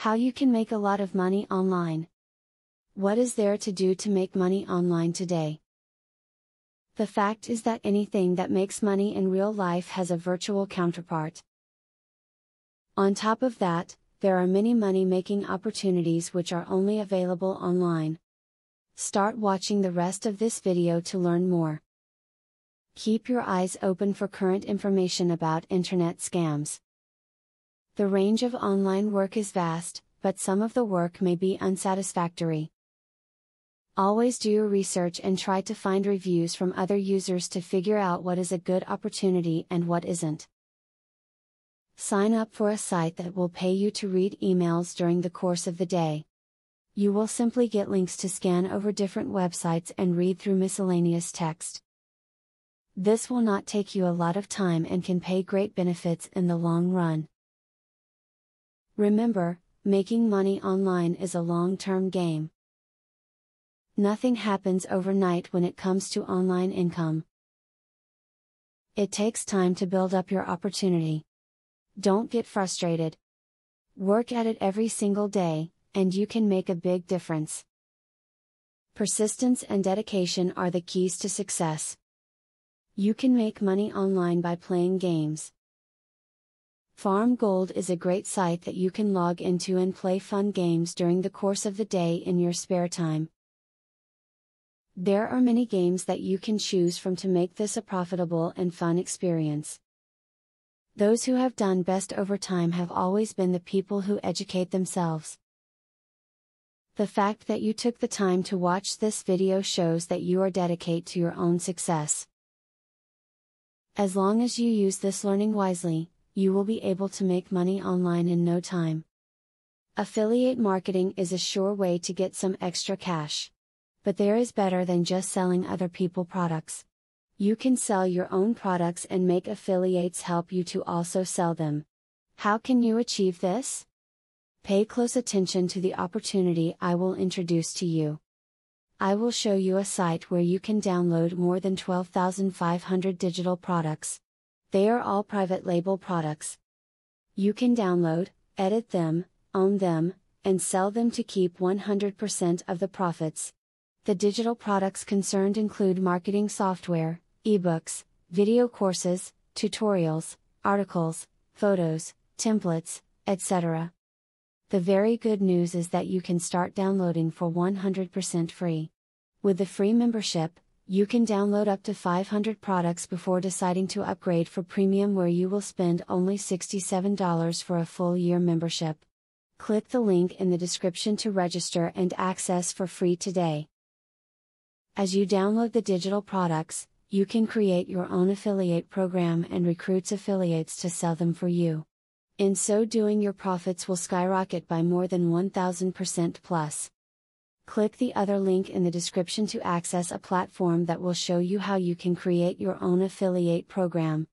How you can make a lot of money online. What is there to do to make money online today? The fact is that anything that makes money in real life has a virtual counterpart. On top of that, there are many money-making opportunities which are only available online. Start watching the rest of this video to learn more. Keep your eyes open for current information about internet scams. The range of online work is vast, but some of the work may be unsatisfactory. Always do your research and try to find reviews from other users to figure out what is a good opportunity and what isn't. Sign up for a site that will pay you to read emails during the course of the day. You will simply get links to scan over different websites and read through miscellaneous text. This will not take you a lot of time and can pay great benefits in the long run. Remember, making money online is a long-term game. Nothing happens overnight when it comes to online income. It takes time to build up your opportunity. Don't get frustrated. Work at it every single day, and you can make a big difference. Persistence and dedication are the keys to success. You can make money online by playing games. Farm Gold is a great site that you can log into and play fun games during the course of the day in your spare time. There are many games that you can choose from to make this a profitable and fun experience. Those who have done best over time have always been the people who educate themselves. The fact that you took the time to watch this video shows that you are dedicated to your own success. As long as you use this learning wisely, you will be able to make money online in no time. Affiliate marketing is a sure way to get some extra cash. But there is better than just selling other people's products. You can sell your own products and make affiliates help you to also sell them. How can you achieve this? Pay close attention to the opportunity I will introduce to you. I will show you a site where you can download more than 12,500 digital products. They are all private label products. You can download, edit them, own them, and sell them to keep 100% of the profits. The digital products concerned include marketing software, ebooks, video courses, tutorials, articles, photos, templates, etc. The very good news is that you can start downloading for 100% free. With the free membership, you can download up to 500 products before deciding to upgrade for premium, where you will spend only $67 for a full year membership. Click the link in the description to register and access for free today. As you download the digital products, you can create your own affiliate program and recruit affiliates to sell them for you. In so doing, your profits will skyrocket by more than 1000% plus. Click the other link in the description to access a platform that will show you how you can create your own affiliate program.